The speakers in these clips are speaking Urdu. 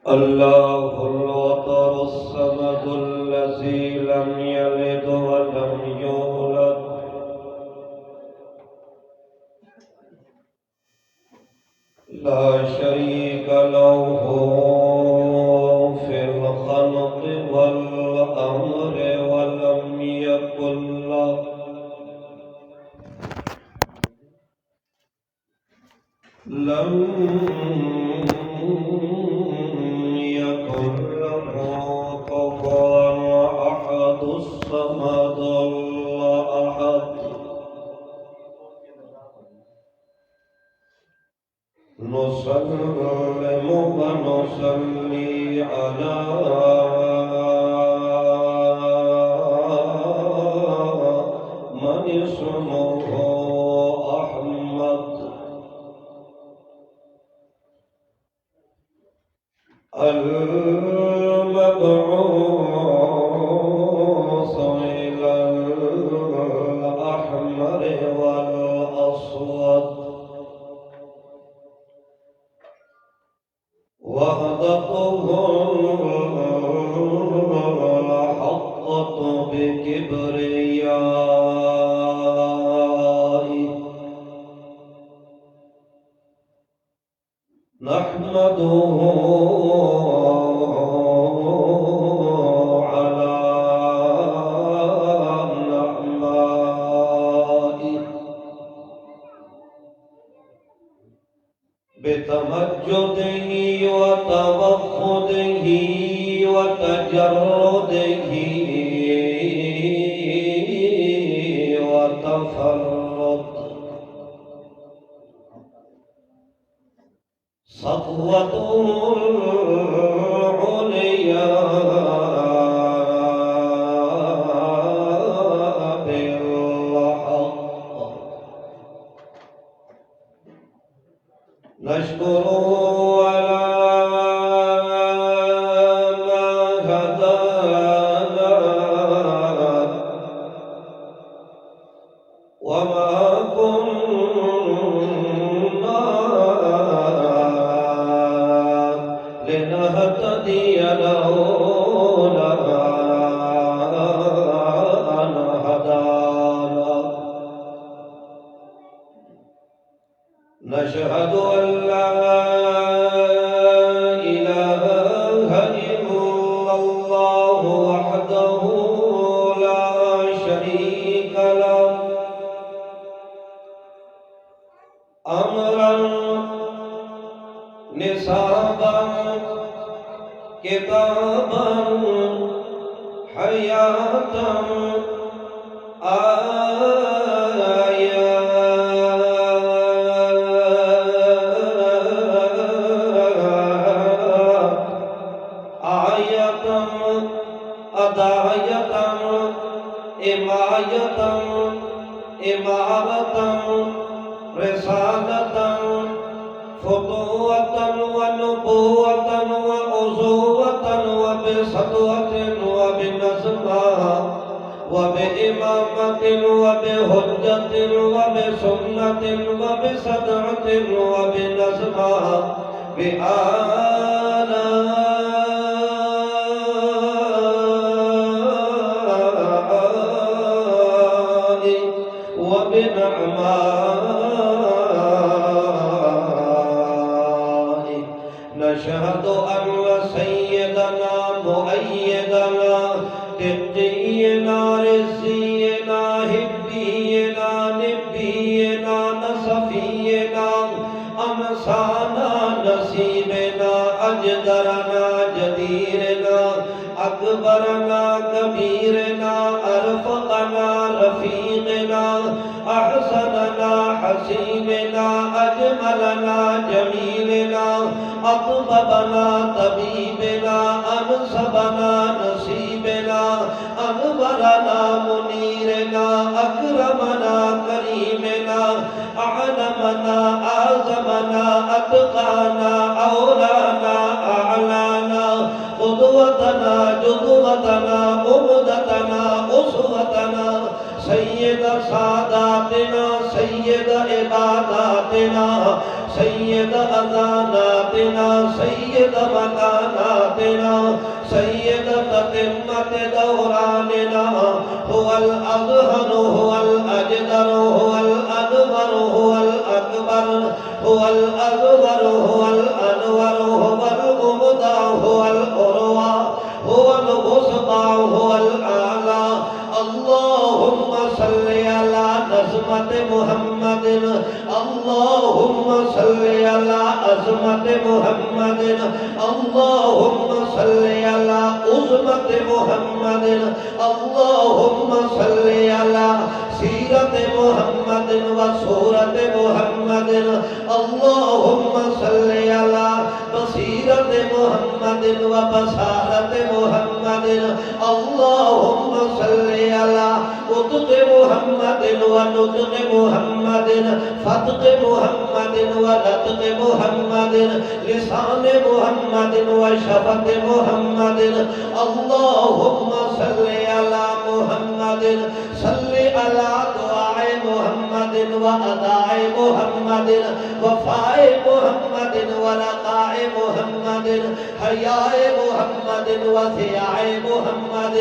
الله الوتر الصمد الذي لم يلد ولم يولد لا شريك له في الخلق والأمر ولم يكن له كفوا أحد الصمد الأحد نسلم ونصلي على من اسمه أحمد المبعوث إلى الأحمر والأسود وحدته الحقة بكبريائه نحمده على نعمائه بتمجده وتوحده وتجرده وتفرد صفوته العليا بالحق نشكره على ما هدانا وما كنا لنهتدي لولا أن هدانا نشهد أن لا إله إلا الله وحده لا شريك له أمرا نصابا كتابا حياة آية أداية إماية إمارة رسالة فتوة ونبوة وأزوة وبسطوة وبنزمة وبإمامة وبهجة وبسنة وبصدعة وبنزمة بآلاء وبنعماء نشهد أن سيدنا مؤيدنا تقينا رزينا هدينا نبينا نصفينا أمسانا نصيبنا أجدرنا جديرنا أكبرنا كبيرنا أرفقنا رفيقنا أحسننا حسيننا أجملنا جميلنا أطببنا طبيبنا أنصبنا نصيبنا أنورنا منيرنا أكرمنا كريمنا أعلمنا أعظمنا أتقانا أولانا أعلانا قدوتنا جدوتنا أمدتنا أسوتنا سيد ساداتنا سيد عباداتنا سيد أذاناتنا سيد مكاناتنا سيد تتمة دوراننا هو الأظهر هو الأجدر هو الأكبر هو الأكبر هو الأكبر هو الأنور هو المبدع هو الأروع هو الوسطى هو الأعلى اللهم صل على نسمة محمد اللهم صل على عظمة محمد اللهم صل على عظمة محمد اللهم صل على سيرة محمد وسورة محمد اللهم صل على بصيرة محمد وبصارة محمد اللهم صل على نطق محمد ونطق محمد فتق محمد ونطق محمد لسان محمد وشفق محمد اللهم صل على محمد صل على دعاء محمد وأداء محمد وفاء محمد ولقاء محمد حياء محمد وضياء محمد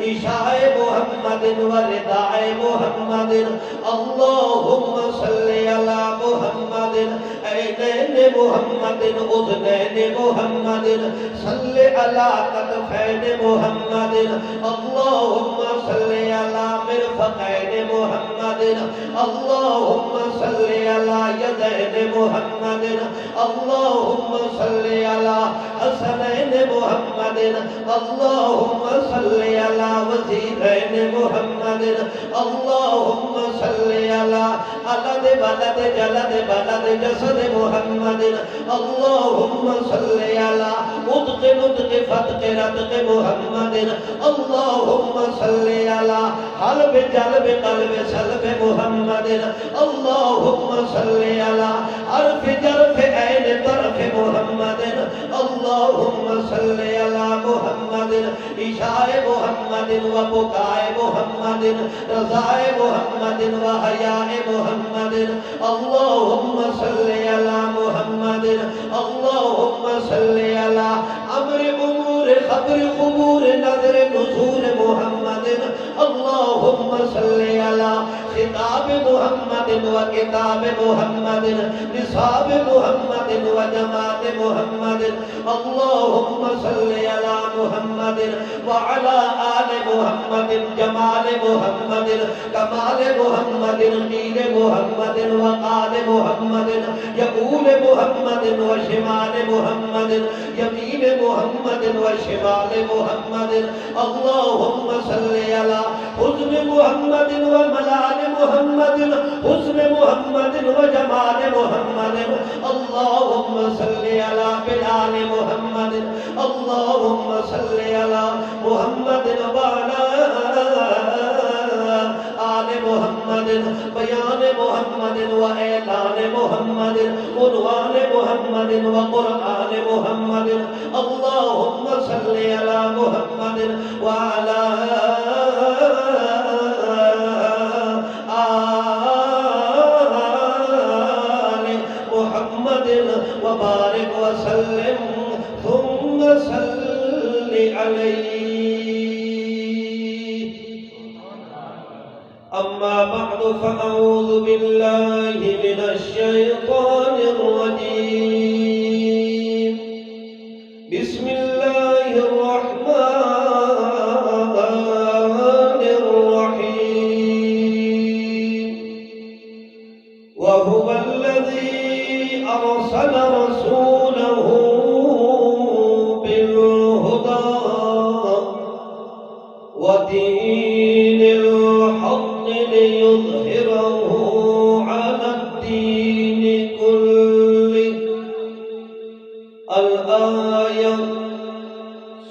إشاء محمد ورداء محمد اللهم صل على محمد عينين محمد أذنين محمد صل على كتفين محمد اللهم صل على مرفقين محمد اللهم صل على يدين محمد اللهم صل على حسنين محمد اللهم صل على وزيرين محمد اللهم صل على ألد بلد جلد بلد جسد محمد اللهم صل على مدق نطق فتق رتق محمد اللهم صل على قلب جلب قلب سلب محمد اللهم صل على عرف جرف عين طرف محمد اللهم صل على محمد إشاء محمد وبكاء محمد رضاء محمد وحياء محمد اللهم صل على محمد اللهم صل على أمر أمور خبر خبور نظر نزول محمد اللهم صل على خطاب محمد وكتاب محمد نصاب محمد وجماعة محمد اللهم صل على محمد وعلى آل محمد جمال محمد كمال محمد قيل محمد وقال محمد يقول محمد وشمال محمد يمين محمد وشمال محمد اللهم صل على حسن محمد وملال محمد حسن محمد وجمال محمد اللهم صل على بلال محمد اللهم صل على محمد وعلى آل محمد بيان محمد وإعلان محمد عنوان محمد وقرآن محمد اللهم صل على محمد وعلى آل محمد وبارك وسلم ثم صل عليه أما بعد فأعوذ بالله من الشيطان الرجيم بسم الله الرحمن الرحيم وهو الذي أرسل رسوله بالهدى ودين الحق ليظهره على الدين كله الآية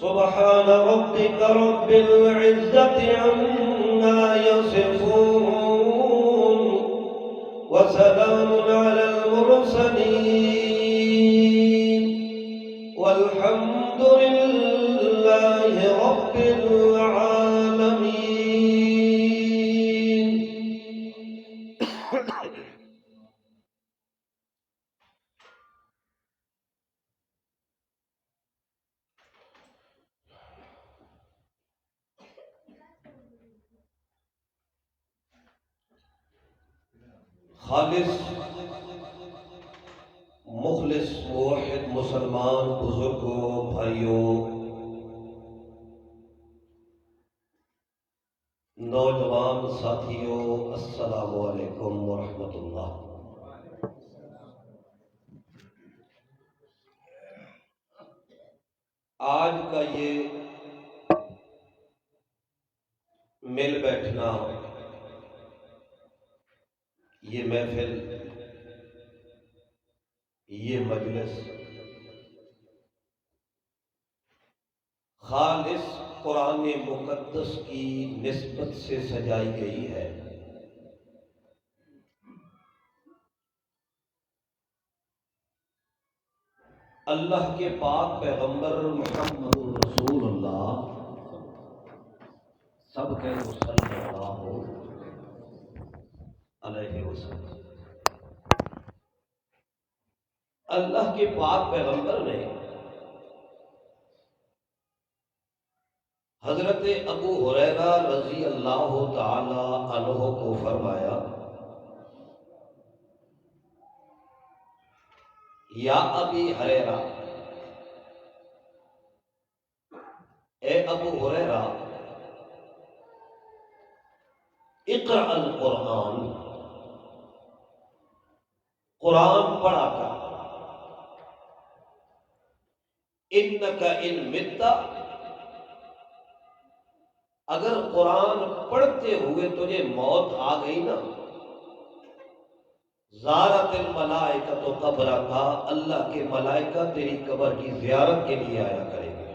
سبحان ربك رب العزة عما يصفون وسلام على المرسلين والحمد لله رب العالمين خالص مخلص موحد مسلمان بزرگوں، بھائیوں، نوجوان ساتھیوں، السلام علیکم ورحمۃ اللہ۔ آج کا یہ مل بیٹھنا، یہ محفل، یہ مجلس خالص قرآن مقدس کی نسبت سے سجائی گئی ہے۔ اللہ کے پاک پیغمبر محمد رسول اللہ سب کے صلی اللہ علیہ وسلم، اللہ کے پاک پیغمبر نے حضرت ابو ہریرہ رضی اللہ تعالی عنہ کو فرمایا، یا ابی ہریرہ، اے ابو ہریرہ، اقرأ القرآن، قرآن پڑھا کر، انک ان مت، اگر قرآن پڑھتے ہوئے تجھے موت آ گئی نا، زارت الملائکۃ قبرک، اللہ کے ملائکہ تیری قبر کی زیارت کے لیے آیا کریں گے۔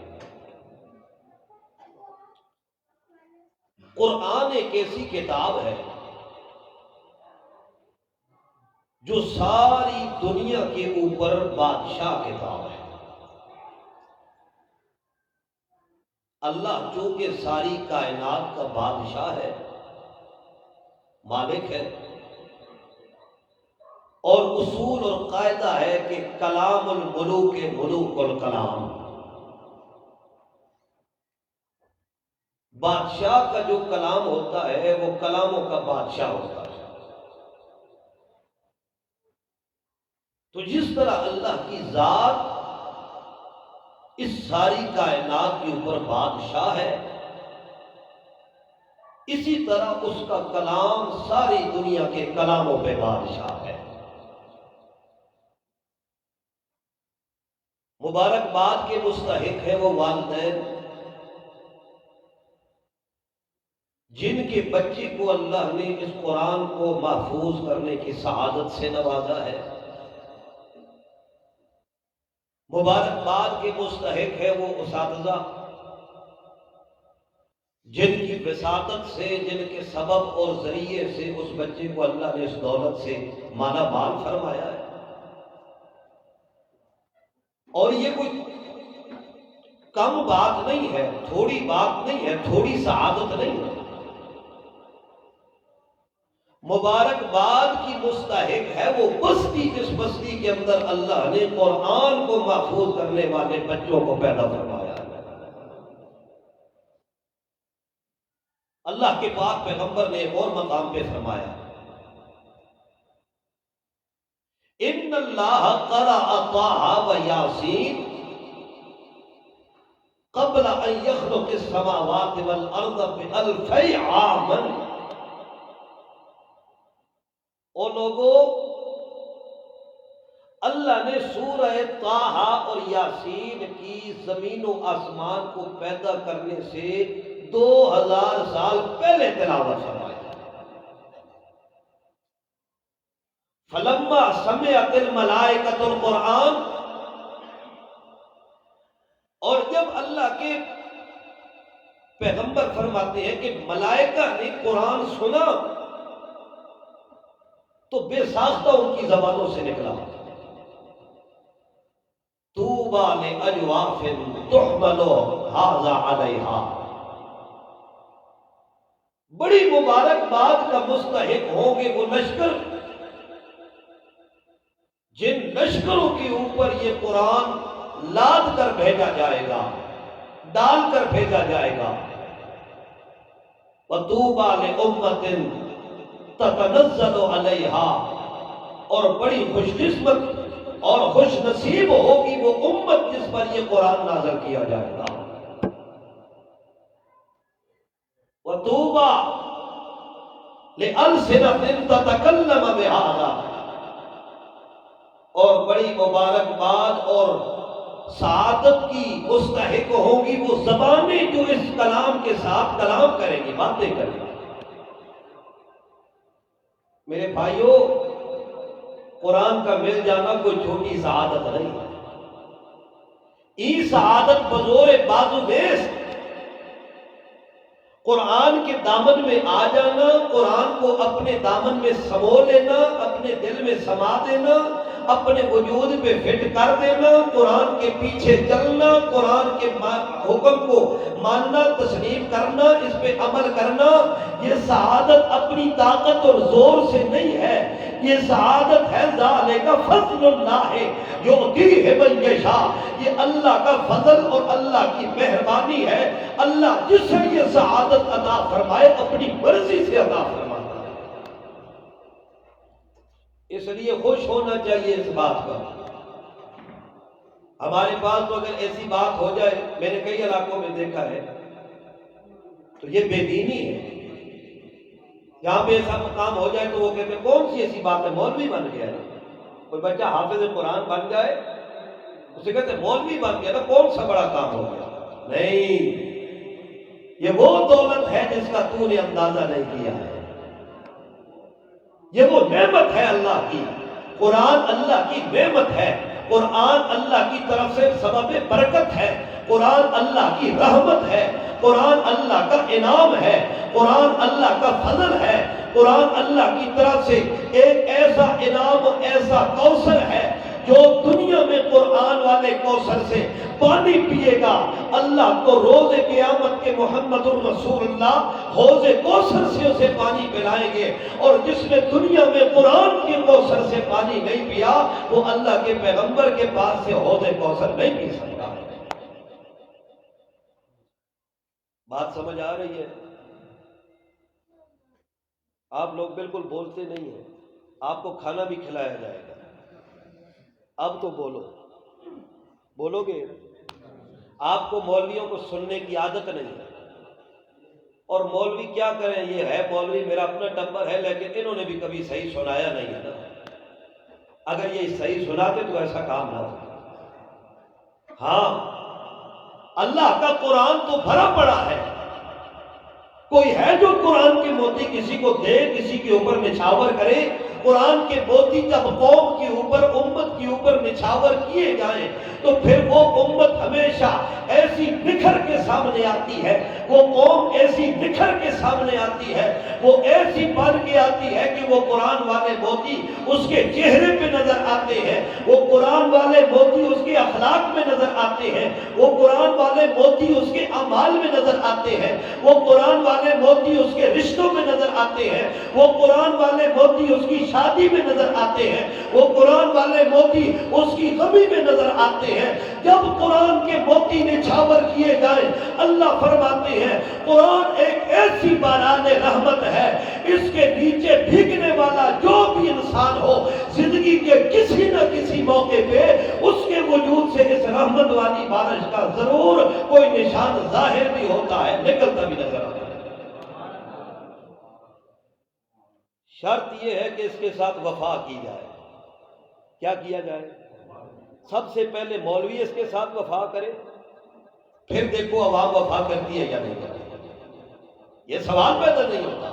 قرآن ایک ایسی کتاب ہے جو ساری دنیا کے اوپر بادشاہ کتاب ہے۔ اللہ چونکہ ساری کائنات کا بادشاہ ہے، مالک ہے، اور اصول اور قاعدہ ہے کہ کلام الملوک ملوک الکلام، بادشاہ کا جو کلام ہوتا ہے وہ کلاموں کا بادشاہ ہوتا ہے۔ تو جس طرح اللہ کی ذات اس ساری کائنات کے اوپر بادشاہ ہے، اسی طرح اس کا کلام ساری دنیا کے کلاموں پہ بادشاہ ہے۔ مبارکباد کے مستحق ہے وہ والدین جن کے بچے کو اللہ نے اس قرآن کو محفوظ کرنے کی سعادت سے نوازا ہے۔ مبارکباد کے مستحق ہے وہ اساتذہ جن کی وساطت سے، جن کے سبب اور ذریعے سے اس بچے کو اللہ نے اس دولت سے مالا مال فرمایا ہے۔ اور یہ کوئی کم بات نہیں ہے، تھوڑی بات نہیں ہے، تھوڑی سعادت نہیں ہے۔ مبارکباد کی مستحق ہے وہ بستی جس بستی کے اندر اللہ نے قرآن کو محفوظ کرنے والے بچوں کو پیدا فرمایا۔ اللہ کے پاک پیغمبر نے ایک اور مقام پہ فرمایا، ان اللہ قرأ طٰہٰ و یاسین قبل ان یخلق السماوات والارض بألفی عام۔ او لوگوں، اللہ نے سورہ طٰہٰ اور یاسین کی زمین و آسمان کو پیدا کرنے سے 2000 سال پہلے تلاوت فرمائی۔ فلما سمعت الملائکۃ القرآن، اور جب اللہ کے پیغمبر فرماتے ہیں کہ ملائکہ نے قرآن سنا تو بے ساختہ ان کی زبانوں سے نکلا، طوبیٰ لأجواف تحمل ھذا علیہا، بڑی مبارکباد کا مستحق ہوں گے وہ لشکر جن لشکروں کے اوپر یہ قرآن لاد کر بھیجا جائے گا، ڈال کر بھیجا جائے گا۔ وَطُوبَىٰ لِأُمَّةٍ تَتَنَزَّلُ عَلَيْهَا اور بڑی خوش قسمت اور خوش نصیب ہوگی وہ امت جس پر یہ قرآن نازل کیا جائے گا۔ وَطُوبَى لِأَلْسِنَةٍ تَتَكَلَّمَ بِهَذَا، اور بڑی مبارکباد اور سعادت کی مستحق ہوگی وہ زبانیں جو اس کلام کے ساتھ کلام کریں گی، باتیں کریں گی۔ میرے بھائیوں، قرآن کا مل جانا کوئی چھوٹی سعادت نہیں ہے۔ یہ سعادت بزور بازو نیست، قرآن کے دامن میں آ جانا، قرآن کو اپنے دامن میں سمو لینا، اپنے دل میں سما دینا، اپنے وجود پہ فٹ کر دینا، قرآن کے پیچھے چلنا، قرآن کے حکم کو ماننا، تسلیم کرنا، اس پہ عمل کرنا، یہ سعادت اپنی طاقت اور زور سے نہیں ہے، یہ سعادت ہے ذالک فضل اللہ یؤتیہ من یشاء، یہ اللہ کا فضل اور اللہ کی مہربانی ہے۔ اللہ جسے یہ سعادت عطا فرمائے اپنی مرضی سے عطا فرماتا ہے، اس لیے خوش ہونا چاہیے اس بات پر۔ ہمارے پاس تو اگر ایسی بات ہو جائے، میں نے کئی علاقوں میں دیکھا ہے، تو یہ بے دینی ہے۔ یہاں پہ ایسا کام ہو جائے تو وہ کہتے ہیں کون سی ایسی بات ہے، مولوی بن گیا ہے۔ کوئی بچہ حافظ قرآن بن جائے، اسے کہتے ہیں مولوی بن گیا نا، کون سا بڑا کام ہو گیا؟ نہیں، یہ وہ دولت ہے جس کا تو نے اندازہ نہیں کیا ہے، یہ وہ نعمت ہے اللہ کی۔ قرآن اللہ کی نعمت ہے، قرآن اللہ کی طرف سے سبب برکت ہے، قرآن اللہ کی رحمت ہے، قرآن اللہ کا انعام ہے، قرآن اللہ کا فضل ہے، قرآن اللہ کی طرف سے ایک ایسا انعام، ایسا کوثر ہے جو دنیا میں قرآن والے کوثر سے پانی پیے گا، اللہ کو روز قیامت کے محمد الرسول اللہ حوض کوثر سے اسے پانی پلائیں گے، اور جس نے دنیا میں قرآن کے کوثر سے پانی نہیں پیا وہ اللہ کے پیغمبر کے پاس سے حوض کوثر نہیں پی سکتا۔ بات سمجھ آ رہی ہے؟ آپ لوگ بالکل بولتے نہیں ہیں، آپ کو کھانا بھی کھلایا جائے گا، اب تو بولو گے؟ آپ کو مولویوں کو سننے کی عادت نہیں ہے، اور مولوی کیا کریں، یہ ہے مولوی میرا اپنا ٹبر ہے، لیکن انہوں نے بھی کبھی صحیح سنایا نہیں ہے نا۔ اگر یہ صحیح سناتے تو ایسا کام نہ ہوتا۔ ہاں، اللہ کا قرآن تو بھرا پڑا ہے، کوئی ہے جو قرآن کے موتی کسی کو دے، کسی کے اوپر نچھاور کرے؟ قرآن کے موتی جب قوم کے اوپر، امت کے اوپر نچھاور کیے جائیں تو پھر وہ امت ہمیشہ ایسی نکھر کے سامنے آتی ہے، وہ قوم ایسی نکھر کے سامنے آتی ہے، وہ ایسی بن کے آتی ہے کہ وہ قرآن والے موتی اس کے چہرے پہ نظر آتے ہیں، وہ قرآن والے موتی اس کے اخلاق میں نظر آتے ہیں، وہ قرآن والے موتی اس کے اعمال میں نظر آتے ہیں، وہ قرآن والے موتی اس کے رشتوں میں نظر آتے ہیں، وہ قرآن والے موتی اس کی شادی میں نظر آتے ہیں، وہ قرآن والے موتی اس کی غمی میں نظر آتے ہیں۔ جب قرآن کے موتی نچھاور کیے جائیں، اللہ فرماتے ہیں قرآن ایک ایسی باران رحمت ہے، اس کے نیچے بھیگنے والا جو بھی انسان ہو، زندگی کے کسی نہ کسی موقع پہ اس کے وجود سے اس رحمت والی بارش کا ضرور کوئی نشان ظاہر بھی ہوتا ہے، نکلتا بھی نظر آتا ہے۔ شرط یہ ہے کہ اس کے ساتھ وفا کی جائے۔ کیا کیا جائے؟ سب سے پہلے مولوی اس کے ساتھ وفا کرے، پھر دیکھو عوام وفا کرتی ہے یا نہیں کرتی۔ یہ سوال پیدا نہیں ہوتا۔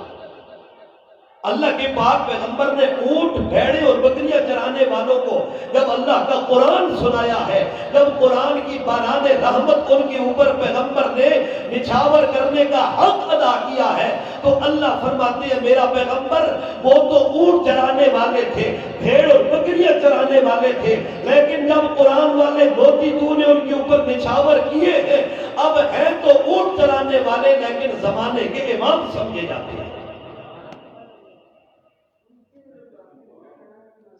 اللہ کے پاک پیغمبر نے اونٹ، بھیڑیں اور بکریاں چرانے والوں کو جب اللہ کا قرآن سنایا ہے، جب قرآن کی باران رحمت ان کے اوپر پیغمبر نے نچھاور کرنے کا حق ادا کیا ہے، تو اللہ فرماتے ہیں میرا پیغمبر وہ تو اونٹ چرانے والے تھے، بھیڑ اور بکریاں چرانے والے تھے، لیکن جب قرآن والے موتی تو نے ان کے اوپر نچھاور کیے ہیں، اب ہیں تو اونٹ چرانے والے لیکن زمانے کے امام سمجھے جاتے ہیں۔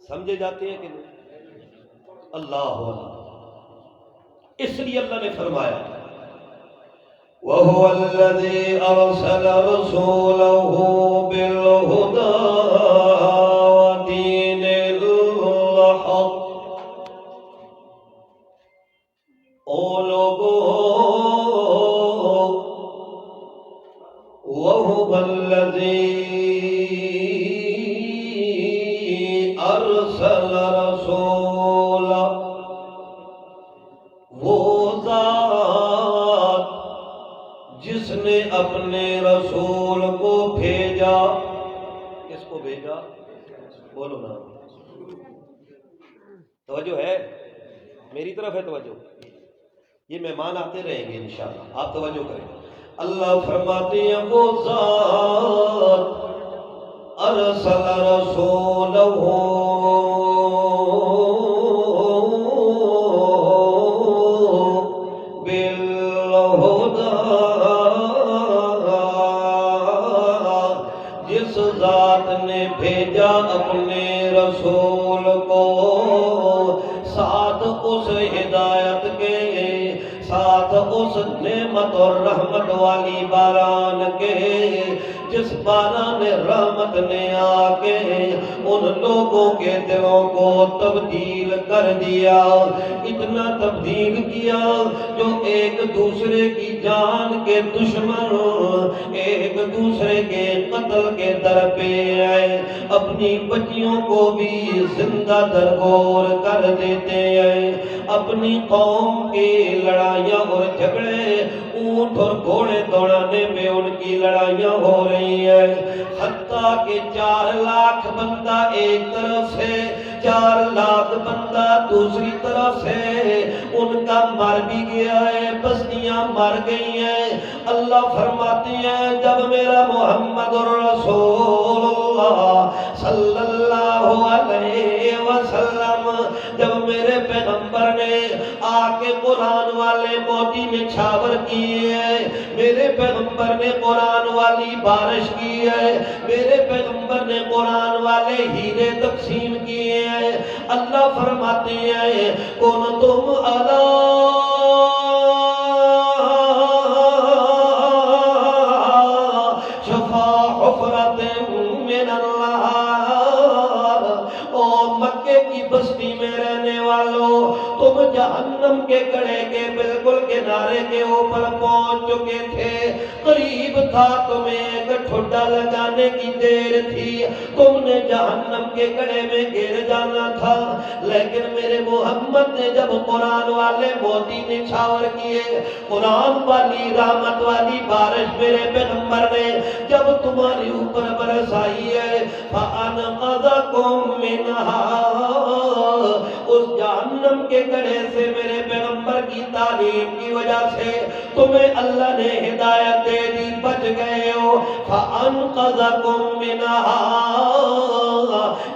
سمجھے جاتے ہیں کہ نہیں؟ اللہ اکبر۔ اس لیے اللہ نے فرمایا وَهُوَ الَّذِي أَرْسَلَ رَسُولَهُ بِالْهُدَى وَدِينِ او لوگو وَهُوَ الَّذِي أَرْسَلَ رَسُولَهُ، وہ ذات جس نے اپنے رسول کو بھیجا. کس کو بھیجا؟ بولو نا، توجہ ہے؟ میری طرف ہے توجہ؟ یہ مہمان آتے رہیں گے انشاءاللہ، آپ توجہ کریں. اللہ فرماتے ہیں وہ ذات ارسل رسولہ بالہدی، جس ذات نے بھیجا اپنے رسول کو ساتھ اس ہدایت کے، ساتھ اس نعمت اور رحمت والی باران کے، جس باران رحمت نے آ کے ان لوگوں کے دلوں کو تبدیل کر دیا، اتنا تبدیل کیا جو ایک دوسرے کی جان کے دشمن، ایک دوسرے کے قتل کے در پہ آئے، اپنی بچیوں کو بھی زندہ درگور کر دیتے ہیں. اپنی قوم کی لڑائیاں اور جھگڑے، اونٹ اور گھوڑے دوڑانے میں ان کی لڑائیاں ہو رہی ہیں، حتیٰ کہ 4 لاکھ بندہ ایک طرف سے، 4 لاکھ بندہ دوسری طرف سے، ان کا مر بھی گیا ہے، بستیاں مر گئی ہیں. اللہ فرماتے ہیں جب میرا محمد الرسول اللہ صلی اللہ علیہ وسلم، جب میرے پیغمبر نے آ کے قرآن والے موتی نچھاور کیے ہیں، میرے پیغمبر نے قرآن والی بارش کی ہے، میرے پیغمبر نے قرآن والے ہیرے تقسیم کیے ہیں. اللہ فرماتے ہیں کنتم علی شفا حفرۃ من النار، او مکے کی بستی میں رہنے والوں، تم جہنم کے گڑھے کے بالکل کنارے کے اوپر پہنچ چکے تھے، قریب تھا تمہیں ایک ٹھڈا لگانے کی دیر تھی، تم نے جہنم کے گڑھے میں گر جانا تھا. لیکن میرے محمد نے جب قرآن والے موتی نچھاور کیے، قرآن والی رحمت والی بارش میرے پیغمبر نے جب تمہاری اوپر برسائی ہے، فَأَنْقَذَكُم مِّنْهَا، اس جہنم کے گڑھے سے میرے پیغمبر کی تعلیم کی وجہ سے تمہیں اللہ نے ہدایت دے دی، بچ گئے ہو. فَأَنْقَذَكُم مِّنْهَا،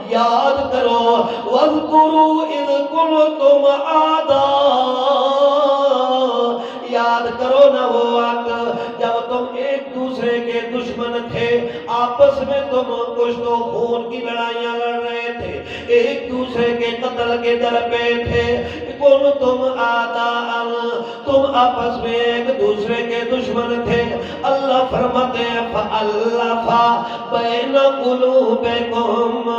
یاد کرو وَاذْكُرُوا إِذْ كُنْتُمْ أَعْدَاءً، یاد کرو نہ وہ وقت جب تم ایک دوسرے کے دشمن تھے، آپس میں تم کچھ تو خون کی لڑائیاں لڑ رہے تھے، ایک دوسرے کے قتل کے در پہ تھے. تم آداء، تم آپس میں ایک دوسرے کے دشمن تھے. اللہ فرماتے ہیں فَأَلَّفَ بَيْنَ قُلُوبِكُمْ،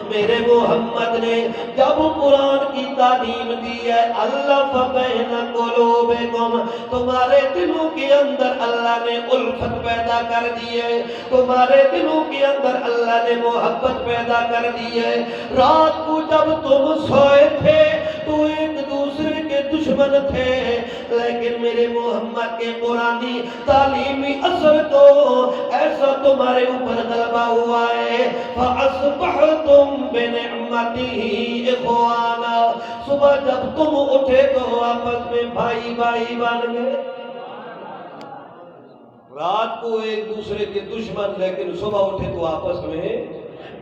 میرے محمد نے جب قرآن کی تعلیم دی ہے، أَلَّفَ بَيْنَ قُلُوبِكُمْ، تمہارے دلوں کے اندر اللہ نے الفت پیدا کر دی ہے، تمہارے دلوں کے اندر اللہ نے محبت پیدا کر دی ہے. رات کو جب تم سوئے تھے تو ایک دوسرے کے دشمن تھے، لیکن میرے محمد کے قرآنی تعلیمی اثر تو ایسا تمہارے اوپر غلبہ ہوا ہے. فَأَصْبَحْتُمْ بِنِعْمَتِهِ إِخْوَانًا، صبح جب تم اٹھے تو آپس میں بھائی بھائی بن گئے. رات کو ایک دوسرے کے دشمن، لیکن صبح اٹھے تو آپس میں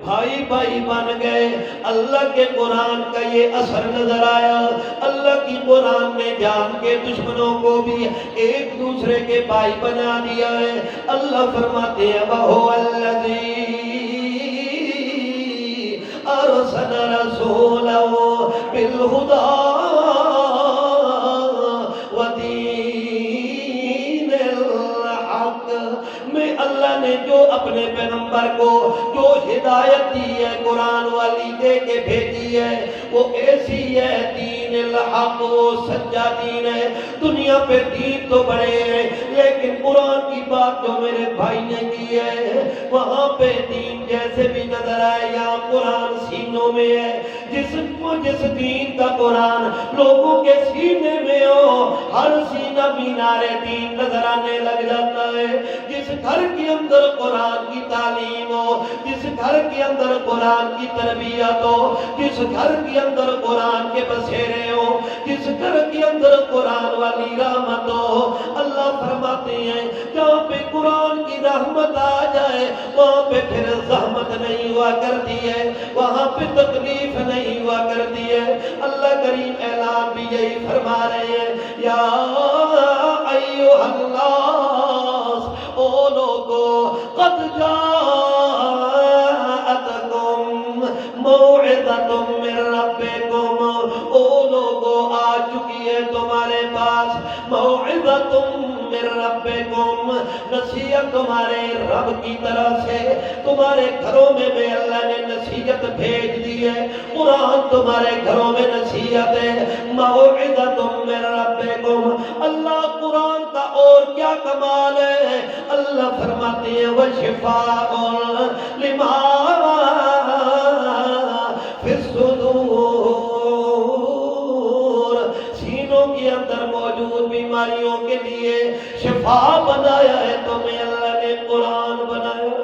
بھائی بھائی بن گئے. اللہ کے قرآن کا یہ اثر نظر آیا. اللہ کی قرآن نے جان کے دشمنوں کو بھی ایک دوسرے کے بھائی بنا دیا ہے. اللہ فرماتے ہیں وَهُوَ الَّذِي أَرْسَلَ رَسُولَهُ بِالْهُدَى وَدِينِ الْحَقِّ، میں اللہ نے جو اپنے پیغمبر کو جو ہدایت دی ہے قرآن والی دے کے بھیجی ہے وہ ایسی ہے دین الحق، وہ سچا دین ہے۔ دنیا پہ دین تو بڑے ہیں لیکن قرآن کی بات جو میرے بھائی نے کی ہے وہاں پہ دین جیسے بھی نظر آئے، یہاں قرآن سینوں میں ہے۔ جس دین کا قرآن لوگوں کے سینے میں ہو ہر سینہ مینار دین نظر آنے لگ جاتا ہے۔ جس گھر کے اندر قرآن کی تعلیم ہو، جس گھر کے اندر قرآن کی تربیت ہو، جس گھر کے اندر قرآن کے بسیرے ہو، جس گھر کے اندر قرآن والی رحمت ہو، اللہ فرماتے ہیں جہاں پہ قرآن کی رحمت آ جائے وہاں پہ پھر زحمت نہیں ہوا کرتی ہے، وہاں پہ تکلیف نہیں ہوا کرتی ہے۔ اللہ کریم اعلان بھی یہی فرما رہے ہیں، یا ایھا الناس، او لوگو قد جاءتکم موعظۃ من ربکم، او لوگو آ چکی ہے تمہارے پاس موعظۃ من ربکم، نصیحت تمہارے رب کی طرف سے، تمہارے گھروں میں اللہ نے نصیحت بھیج دی ہے، قرآن تمہارے گھروں میں نصیحت ہے، موعظۃ من ربکم۔ اللہ قرآن کا اور کیا کمال ہے، اللہ فرماتے ہیں وشفاء لما فی الصدور، سینوں کے اندر موجود بیماریوں کے لیے شفا بنایا ہے تمہیں اللہ نے قرآن بنایا۔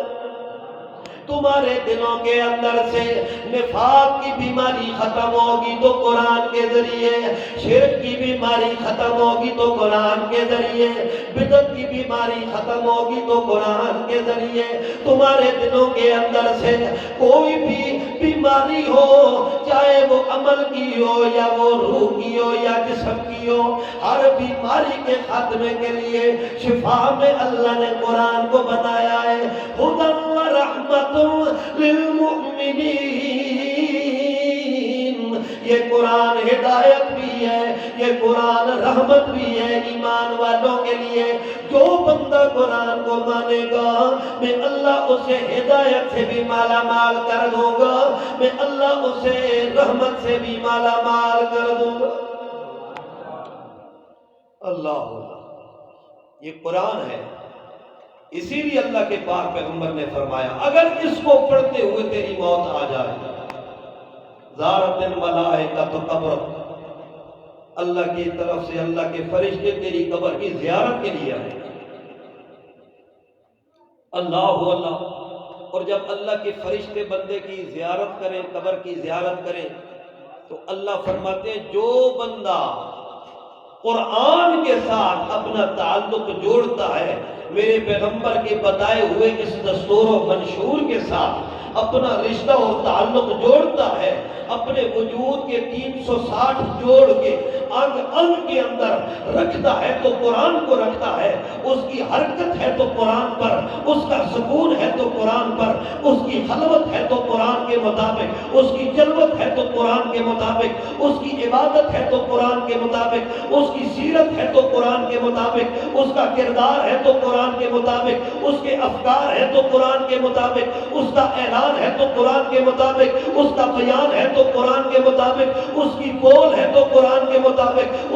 تمہارے دلوں کے اندر سے نفاق کی بیماری ختم ہوگی تو قرآن کے ذریعے، شرک کی بیماری ختم ہوگی تو قرآن کے ذریعے، بدعت کی بیماری ختم ہوگی تو قرآن کے ذریعے۔ تمہارے دلوں کے اندر سے کوئی بھی بیماری ہو، چاہے وہ عمل کی ہو یا وہ روح کی ہو یا جسم کی ہو، ہر بیماری کے خاتمے کے لیے شفا میں اللہ نے قرآن کو بنایا ہے۔ ہدی و رحمت للمؤمنین، یہ قرآن ہدایت بھی ہے، یہ قرآن رحمت بھی ہے ایمان والوں کے لیے۔ جو بندہ قرآن کو مانے گا میں اللہ اسے ہدایت سے بھی مالا مال کر دوں گا، میں اللہ اسے رحمت سے بھی مالا مال کر دوں گا۔ اللہ یہ قرآن ہے، اسی لیے اللہ کے پاک پیغمبر نے فرمایا اگر اس کو پڑھتے ہوئے تیری موت آ جائے، زارت الملائکۃ قبرک، اللہ کی طرف سے اللہ کے فرشتے تیری قبر کی زیارت کے لیے آئے۔ اللہ اللہ، اور جب اللہ کے فرشتے بندے کی زیارت کریں، قبر کی زیارت کریں، تو اللہ فرماتے ہیں جو بندہ قرآن کے ساتھ اپنا تعلق جوڑتا ہے، میرے پیغمبر کے بتائے ہوئے اس دستور و منشور کے ساتھ اپنا رشتہ اور تعلق جوڑتا ہے، اپنے وجود کے 360 جوڑ کے انگ انگ کے اندر رکھتا ہے تو قرآن کو رکھتا ہے، اس کی حرکت ہے تو قرآن پر، اس کا سکون ہے تو قرآن پر، اس کی خلوت ہے تو قرآن کے مطابق، اس کی جلوت ہے تو قرآن کے مطابق، اس کی عبادت ہے تو قرآن کے مطابق، اس کی سیرت ہے تو قرآن کے مطابق، اس کا کردار ہے تو قرآن کے مطابق، اس کے افکار ہے تو قرآن کے مطابق، اس کا اعلان ہے تو قرآن کے مطابق، اس کا بیان ہے تو قرآن کے مطابق، اس کی بول ہے تو قرآن کے مطابق،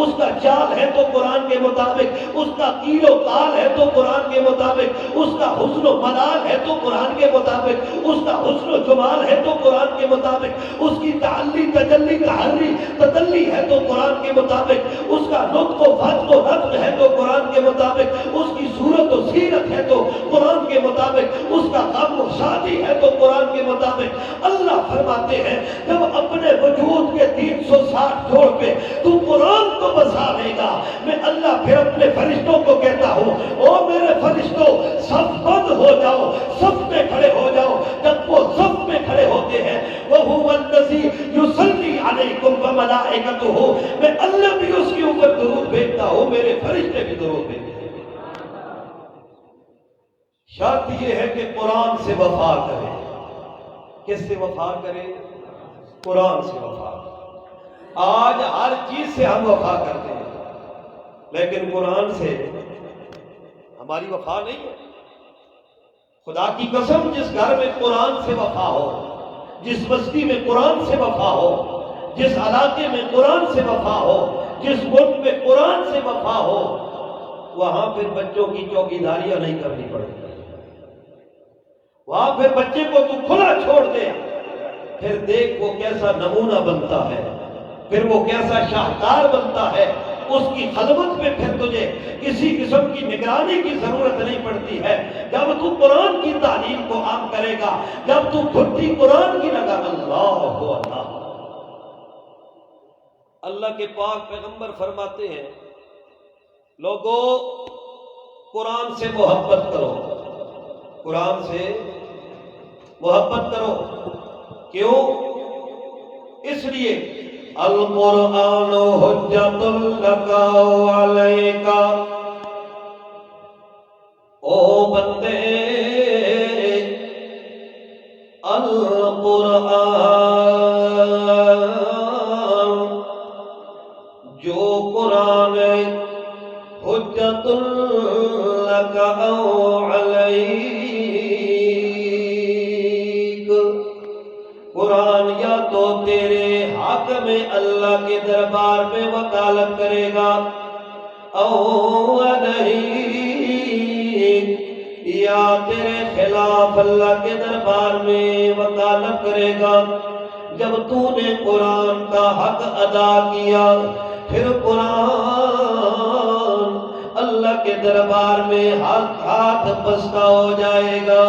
اس کا چال ہے تو قرآن کے مطابق، اس کا قیل و قال ہے تو قرآن کے مطابق، اس کا حسن و ملال ہے تو قرآن کے مطابق، اس کا حسن و جمال ہے تو قرآن کے مطابق، اس کی تعلی تجلی تحری تدلی ہے تو قرآن کے مطابق، اس کا نطق و فتح و رتق ہے تو قرآن کے مطابق، اس کی صورت و سیرت ہے تو قرآن کے مطابق، اس کا غم و شادی ہے تو قرآن کے مطابق۔ اللہ فرماتے ہیں جب اپنے وجود کے 360 جوڑ پہ تو قرآن کو بسا لے گا، میں اللہ پھر اپنے فرشتوں کو کہتا ہوں او میرے فرشتوں صف بند ہو جاؤ، صف میں کھڑے ہو جاؤ۔ جب وہ صف میں کھڑے ہوتے ہیں وَهُوَ الَّذِي يُصَلِّي عَلَيْكُمْ وَمَلَائِكَتُهُ، میں اللہ بھی اس کے اوپر درود بھیجتا ہوں، میرے فرشتے بھی درود بھیجتے ہیں۔ شرط یہ ہے کہ قرآن سے وفا کرے۔ کس سے وفا کرے؟ قرآن سے وفا۔ آج ہر چیز سے ہم وفا کرتے ہیں لیکن قرآن سے ہماری وفا نہیں ہے۔ خدا کی قسم جس گھر میں قرآن سے وفا ہو، جس بستی میں قرآن سے وفا ہو، جس علاقے میں قرآن سے وفا ہو، جس ملک میں قرآن سے وفا ہو، وہاں پھر بچوں کی چوکیداریاں نہیں کرنی پڑتی، وہاں پھر بچے کو تو کھلا چھوڑ دے، پھر دیکھ وہ کیسا نمونہ بنتا ہے، پھر وہ کیسا شاہکار بنتا ہے۔ اس کی خدمت میں پھر تجھے کسی قسم کی نگرانی کی ضرورت نہیں پڑتی ہے۔ جب تو قرآن کی تعلیم کو عام کرے گا، جب تو گھٹی قرآن کی لگا، اللہ اللہ کے پاک پیغمبر فرماتے ہیں لوگوں قرآن سے محبت کرو، قرآن سے محبت کرو۔ کیوں؟ اس لیے القرآن حجت لک علیک، او بندے القرآن جو قرآن حجت لک علیک، قرآن یا تو تیرے حق میں اللہ کے دربار میں وکالت کرے گا، او نہیں، یا تیرے خلاف اللہ کے دربار میں وکالت کرے گا۔ جب تو نے قرآن کا حق ادا کیا، پھر قرآن اللہ کے دربار میں ہاتھ بستہ ہو جائے گا،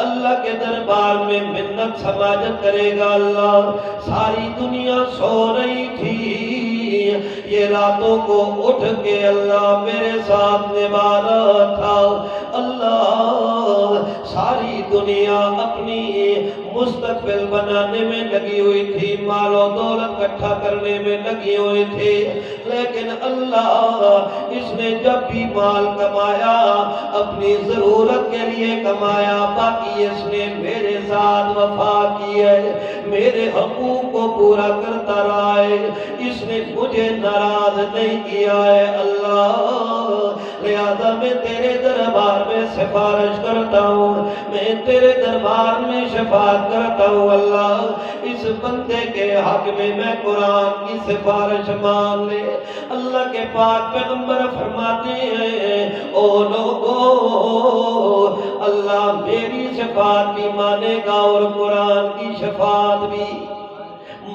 اللہ کے دربار میں منت سماجت کرے گا۔ اللہ ساری دنیا سو رہی تھی، یہ راتوں کو اٹھ کے اللہ میرے ساتھ نبھا رہا تھا۔ اللہ ساری دنیا اپنی مستقبل بنانے میں لگی ہوئی تھی، مال و دولت اکٹھا کرنے میں لگی ہوئی تھی، لیکن اللہ اس نے جب بھی مال کمایا اپنی ضرورت کے لیے کمایا، باقی اس نے میرے ساتھ وفا کی ہے، میرے حقوق کو پورا کرتا رہا ہے، اس نے مجھے ناراض نہیں کیا ہے۔ اللہ لہذا میں تیرے دربار میں سفارش کرتا ہوں، میں تیرے دربار میں شفاعت کرتا ہوں۔ اللہ اس بندے کے حق میں قرآن کی سفارش مان لے۔ اللہ کے پاک پیغمبر فرماتے ہیں او لوگو، اللہ میری شفاعت بھی مانے گا اور قرآن کی شفاعت بھی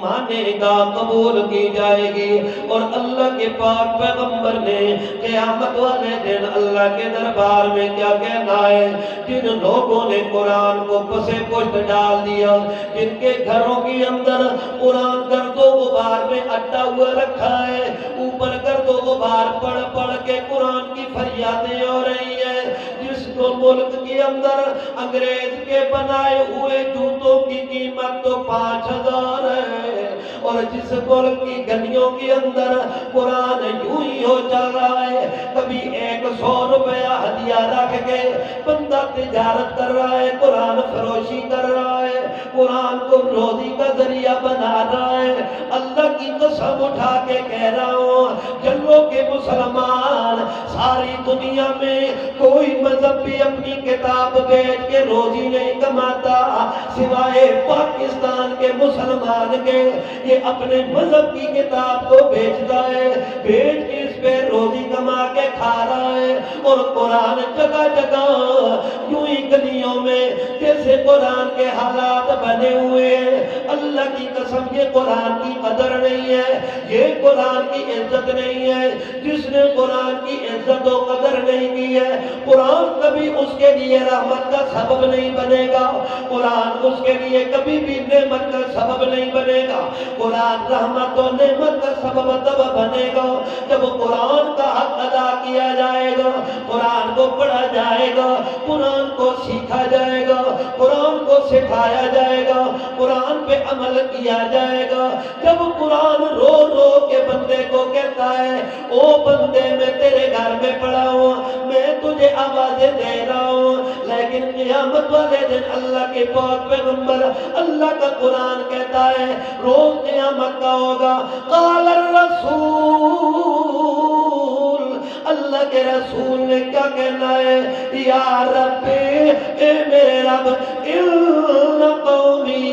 مانے گا، قبول کی جائے گی۔ اور اللہ کے پاک پیغمبر نے قیامت والے دن اللہ کے دربار میں کیا کہنا ہے؟ جن لوگوں نے قرآن کو پسے پشت ڈال دیا، جن کے گھروں کے اندر قرآن گرد و غبار میں اٹا ہوا رکھا ہے، اوپر گرد و غبار پڑھ پڑھ کے قرآن کی فریادیں ہو رہی ہیں، جس کو ملک کے اندر انگریز کے بنائے ہوئے جوتوں کی قیمت تو 5000 ہے، اور جس ملک کی گلیوں کے اندر قرآن یوں ہی ہو چل رہا ہے، کبھی 100 روپیہ ہدیہ رکھ کے بندہ تجارت کر رہا ہے، قرآن فروشی کر رہا ہے، قرآن کو روزی کا ذریعہ بنا رہا ہے۔ اللہ کی قسم اٹھا کے کہہ رہا ہوں، جلو کے مسلمان ساری دنیا میں کوئی مذہب بھی اپنی کتاب بیچ کے روزی نہیں کماتا سوائے پاکستان کے مسلمان کے۔ یہ اپنے مذہب کی کتاب کو بیچتا ہے، بیچ کے اس پہ روزی کما کے کھا رہا ہے، اور قرآن جگہ جگہ یوں ہی گلیوں میں جیسے قرآن کے حالات بنے ہوئے ہیں۔ اللہ کی قسم یہ قرآن کی قدر نہیں ہے، یہ قرآن کی عزت نہیں ہے۔ جس نے قرآن کی عزت و قدر نہیں کی ہے، قرآن کبھی اس کے لیے رحمت کا سبب نہیں بنے گا، قرآن اس کے لیے کبھی بھی نعمت کا سبب نہیں بنے گا۔ قرآن رحمت و نعمت کا سبب تب بنے گا جب قرآن کا حق ادا کیا جائے گا، قرآن کو پڑھا جائے گا، قرآن کو سیکھا جائے گا، قرآن کو سکھایا جائے گا، قرآن پہ عمل کیا جائے گا۔ جب قرآن رو رو کے بندے کو کہتا ہے او بندے میں تیرے گھر میں پڑا ہوں، میں تجھے آوازیں دے رہا ہوں، لیکن قیامت والے دن اللہ کے پاک پیغمبر اللہ کا قرآن کہتا ہے روز قیامت کا ہوگا۔ قال الرسول، اللہ کے رسول نے کیا کہنا ہے؟ یا رب، اے میرے رب، ان قومی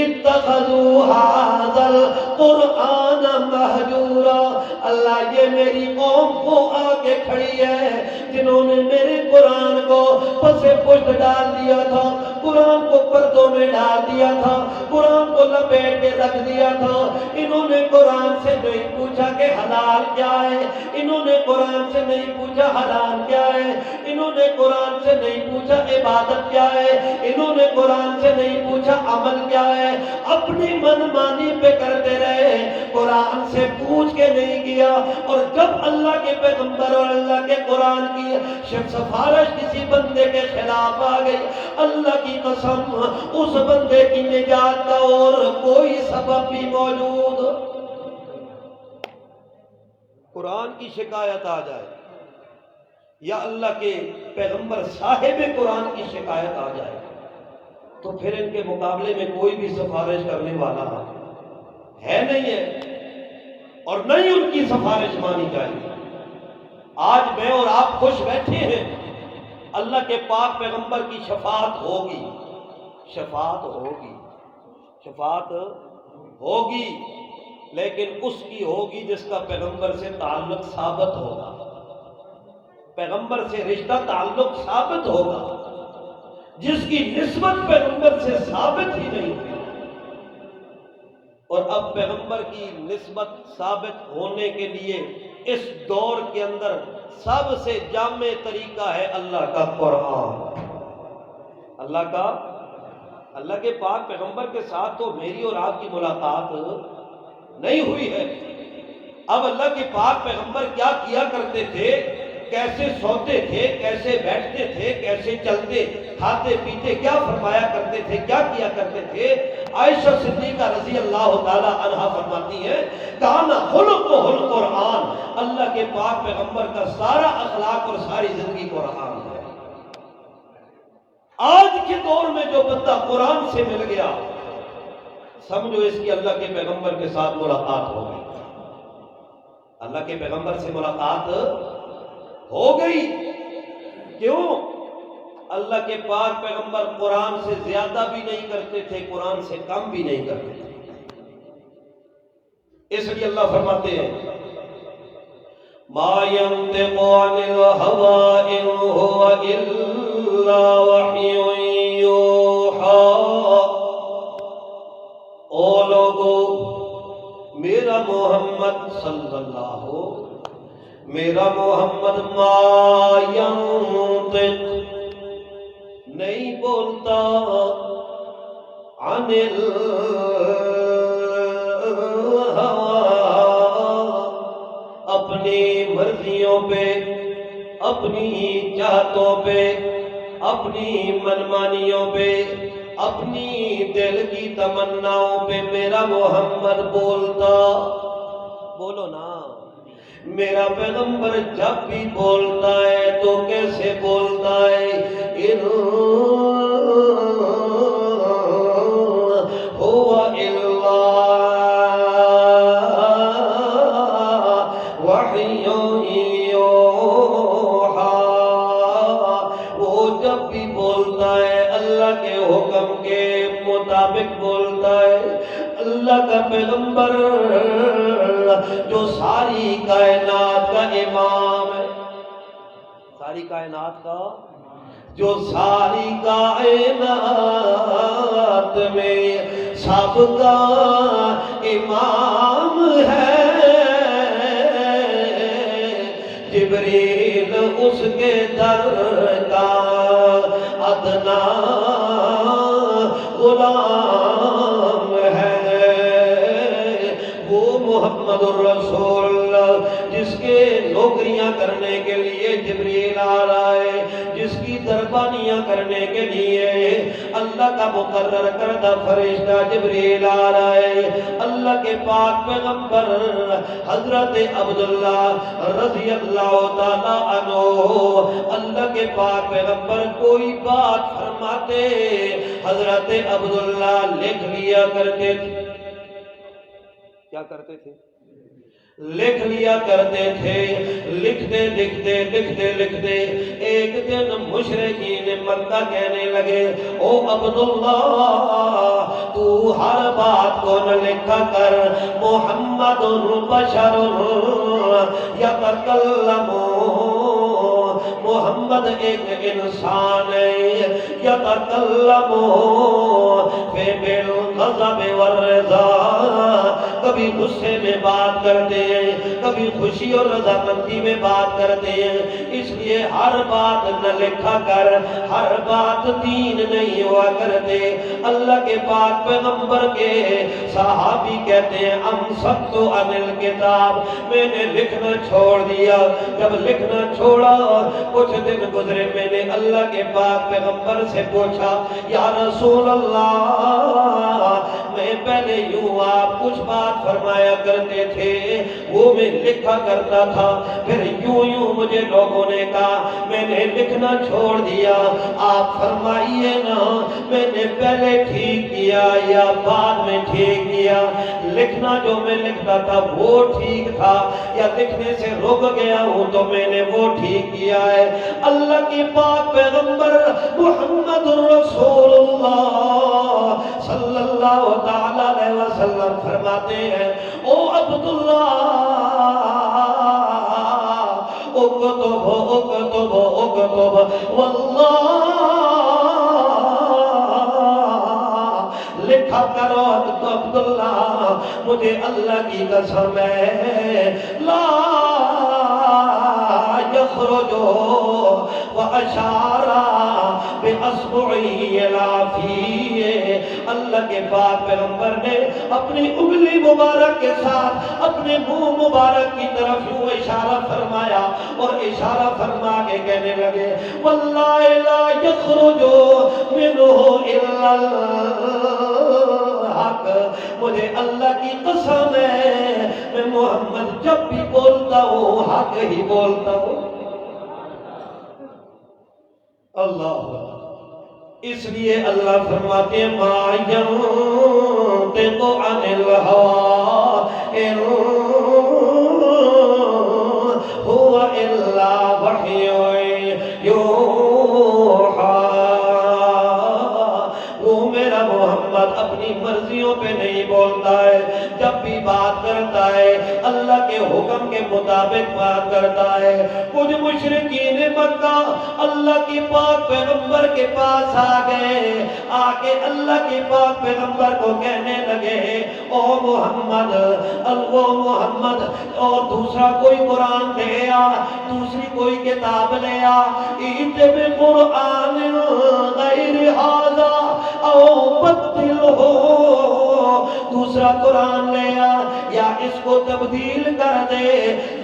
اتخذوا ھذا القرآن مہجورا، اللہ یہ میری قوم کو آگے کھڑی ہے جنہوں نے میرے قرآن کو پس پشت ڈال دیا تھا، قرآن کو پردوں میں ڈال دیا تھا، قرآن کو لپیٹ کے رکھ دیا تھا۔ انہوں نے قرآن سے نہیں پوچھا کہ حلال کیا ہے، انہوں نے قرآن سے نہیں پوچھا حرام کیا ہے، انہوں نے قرآن سے نہیں پوچھا عبادت کیا ہے، انہوں نے قرآن سے نہیں پوچھا عمل کیا ہے، اپنی من مانی پہ کرتے رہے، قرآن سے پوچھ کے نہیں کیا۔ اور جب اللہ کے پیغمبر اور اللہ کے قرآن کی سفارش کسی بندے کے خلاف آ گئی، اللہ کی قسم اس بندے کی نجات کا اور کوئی سبب بھی موجود، قرآن کی شکایت آ جائے یا اللہ کے پیغمبر صاحب قرآن کی شکایت آ جائے تو پھر ان کے مقابلے میں کوئی بھی سفارش کرنے والا ہے نہیں ہے، اور نہیں ان کی سفارش مانی جائے گی۔ آج میں اور آپ خوش بیٹھے ہیں، اللہ کے پاک پیغمبر کی شفاعت ہوگی، شفاعت ہوگی، شفاعت ہوگی، لیکن اس کی ہوگی جس کا پیغمبر سے تعلق ثابت ہوگا، پیغمبر سے رشتہ تعلق ثابت ہوگا۔ جس کی نسبت پیغمبر سے ثابت ہی نہیں ہوئی، اور اب پیغمبر کی نسبت ثابت ہونے کے لیے اس دور کے اندر سب سے جامع طریقہ ہے اللہ کا قرآن، اللہ کے پاک پیغمبر کے ساتھ تو میری اور آپ کی ملاقات نہیں ہوئی ہے۔ اب اللہ کے پاک پیغمبر کیا کیا کرتے تھے، کیسے سوتے تھے، کیسے بیٹھتے تھے، کیسے چلتے کھاتے پیتے، کیا فرمایا کرتے تھے، کیا کیا کرتے تھے، عائشہ صدیقہ رضی اللہ تعالی عنہا فرماتی ہے کان خلقہ القرآن، اللہ کے پاک پیغمبر کا سارا اخلاق اور ساری زندگی قرآن ہے۔ آج کے دور میں جو بندہ قرآن سے مل گیا، سمجھو اس کی اللہ کے پیغمبر کے ساتھ ملاقات ہو گئی، اللہ کے پیغمبر سے ملاقات ہو گئی۔ کیوں؟ اللہ کے پاک پیغمبر قرآن سے زیادہ بھی نہیں کرتے تھے، قرآن سے کم بھی نہیں کرتے تھے، اس لیے اللہ فرماتے ہیں ما ينطق عن الهوى ان هو الا وحی یوحی۔ او لوگو، میرا محمد صلی اللہ، میرا محمد ما ینطق نہیں بولتا عن الہوى، اپنی مرضیوں پہ، اپنی چاہتوں پہ، اپنی منمانیوں پہ، اپنی دل کی تمناؤں پہ میرا محمد بولتا۔ بولو نا، میرا پیغمبر جب بھی بولتا ہے تو کیسے بولتا ہے؟ ان هو الا وحی یوحی، وہ جب بھی بولتا ہے اللہ کے حکم کے مطابق بولتا ہے۔ اللہ کا پیغمبر جو ساری کائنات کا امام ہے، ساری کائنات کا، جو ساری کائنات میں سب کا امام ہے، جبریل اس کے در کا ادنا غلام ہے، وہ محمد الرسول اللہ جس کے نوکریاں کرنے کے لیے جبریل آ رہا ہے، جس کی دربانیاں کرنے کے لیے اللہ کا مقرر کردہ فرشتہ جبریل آ رہا ہے۔ اللہ کے پاک پیغمبر حضرت عبداللہ رضی اللہ تعالیٰ عنہ، اللہ کے پاک پیغمبر کوئی بات فرماتے حضرت عبداللہ لکھ لیا کرتے تھے۔ کیا کرتے تھے؟ لکھ لیا کرتے تھے. لکھتے لکھتے لکھتے لکھتے ایک دن مشرکین مکہ کہنے لگے او عبداللہ تو ہر بات کو نہ لکھا کر, محمد بشر یتکلم, محمد ایک انسان ہے, یتکلم بالغضب والرضا, کبھی غصے میں بات کرتے ہیں, کبھی خوشی اور رضامندی میں بات کرتے ہیں, اس لیے ہر بات نہ لکھا کر, ہر بات دین نہیں ہوا کرتے. اللہ کے پاک پیغمبر کے صحابی کہتے ہیں امسکت عن الکتاب, میں نے لکھنا چھوڑ دیا. جب لکھنا چھوڑا کچھ دن گزرے, میں نے اللہ کے پاک پیغمبر سے پوچھا یا رسول اللہ میں پہلے یوں آپ کچھ بات فرمایا کرتے تھے وہ میں لکھا کرتا تھا, پھر یوں مجھے لوگوں نے کہا میں نے لکھنا چھوڑ دیا, آپ فرمائیے نا میں نے پہلے ٹھیک کیا یا بعد میں ٹھیک کیا؟ لکھنا جو میں لکھتا تھا وہ ٹھیک تھا یا لکھنے سے رک گیا ہوں تو میں نے وہ ٹھیک کیا ہے؟ اللہ کی پاک پیغمبر محمد رسول اللہ صلی اللہ تعالی علیہ وسلم فرماتے ہیں او عبداللہ اکتب اکتب اکتب واللہ, لکھا کرو عبداللہ مجھے اللہ کی قسم ہے, لا یخرجو واشارا باصبعی العافی. اللہ کے پاک پیغمبر نے اپنی انگلی مبارک کے ساتھ اپنے منہ مبارک کی طرف یوں اشارہ فرمایا اور اشارہ فرما کے کہنے لگے واللہ لا یخرج منہ الا الحق, مجھے اللہ کی قسم ہے میں محمد جب بھی بولتا ہوں حق ہی بولتا ہوں. اللہ, اس لیے اللہ فرماتے ہیں ما ینطق عن الہوی ان هو الا وحی یوحی. وہ میرا محمد اپنی مرضیوں پہ نہیں بولتا ہے, جب بھی بات کرتا ہے اللہ کے حکم کے مطابق بات کرتا ہے. کچھ مشرکین مکہ اللہ کی پاک پیغمبر کے پاس آ گئے, آ کے اللہ کی پاک پیغمبر کو کہنے لگے او محمد, او محمد, اور دوسرا کوئی قرآن لے آ, دوسری کوئی کتاب لے آ, ایت بقرآن غیر ھذا او بدلہ, دوسرا قرآن لے آ یا اس کو تبدیل کر دے,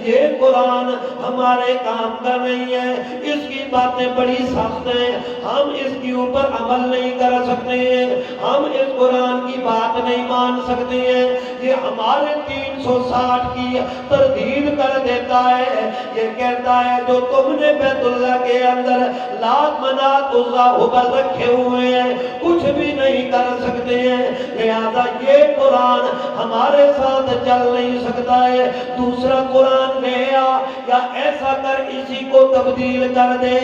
یہ قرآن ہمارے کام کا نہیں ہے, اس کی باتیں بڑی سخت ہیں, ہم اس کے اوپر عمل نہیں کر سکتے ہیں, ہم اس قرآن کی بات نہیں مان سکتے ہیں, یہ ہمارے 360 کی تردید کر دیتا ہے. یہ کہتا ہے جو تم نے بیت اللہ کے اندر لات منات عزا ہبل رکھے ہوئے ہیں کچھ بھی نہیں کر سکتے ہیں, لہذا یہ قرآن ہمارے ساتھ چل نہیں سکتا ہے, دوسرا قرآن لے آ یا ایسا کر اسی کو تبدیل کر دے,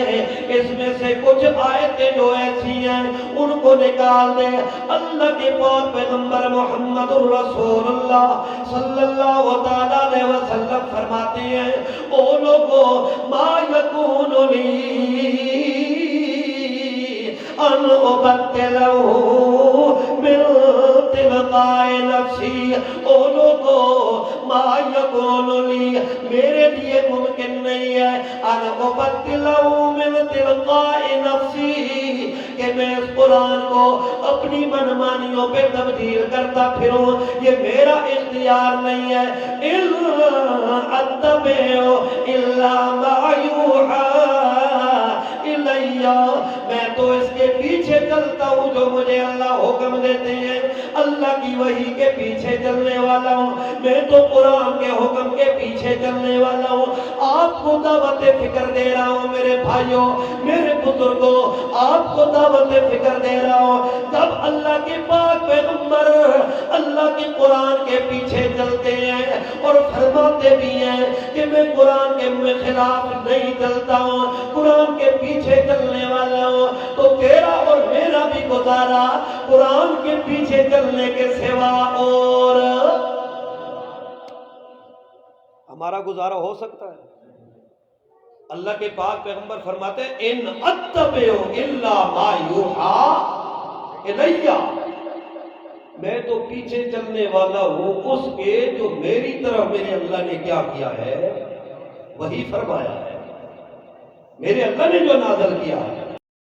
اس میں سے کچھ آیتیں جو ایسی ہیں ان کو نکال دے. اللہ کے پاک پیغمبر محمد رسول اللہ صلی اللہ تعالی علیہ وسلم فرماتے ہیں او لوگو ما یکون لی ان ابدلہ من تلقاء نفسی, او لوگو ما یکون لی, میرے لیے ممکن نہیں ہے ان ابدلہ من تلقاء نفسی, کہ میں اس قرآن کو اپنی منمانیوں پہ تبدیل کرتا پھروں, یہ میرا اختیار نہیں ہے. اِن اتبع الا ما یوحی الیہ, میں تو اس کے پیچھے چلتا ہوں جو مجھے اللہ حکم دیتے ہیں، اللہ کی وحی کے پیچھے چلنے والا ہوں، میں تو قرآن کے حکم کے پیچھے چلنے والا ہوں۔ آپ کو دعوت فکر دے رہا ہوں میرے بھائیوں، میرے بزرگوں، آپ کو دعوت فکر دے رہا ہوں۔ جب اللہ کے پاک پیغمبر اللہ کے قرآن کے پیچھے چلتے ہیں اور فرماتے بھی ہیں کہ میں قرآن کے خلاف نہیں چلتا ہوں، قرآن کے پیچھے چلنے والا ہوں، تو تیرا اور میرا بھی گزارا قرآن کے پیچھے چلنے کے سوا اور ہمارا گزارا ہو سکتا ہے؟ اللہ کے پاک پیغمبر فرماتے ہیں ان اتبع الا ما یوحى الیہ، میں تو پیچھے چلنے والا ہوں اس کے جو میری طرف میرے اللہ نے کیا کیا ہے، وہی فرمایا ہے، میرے اللہ نے جو نازل کیا ہے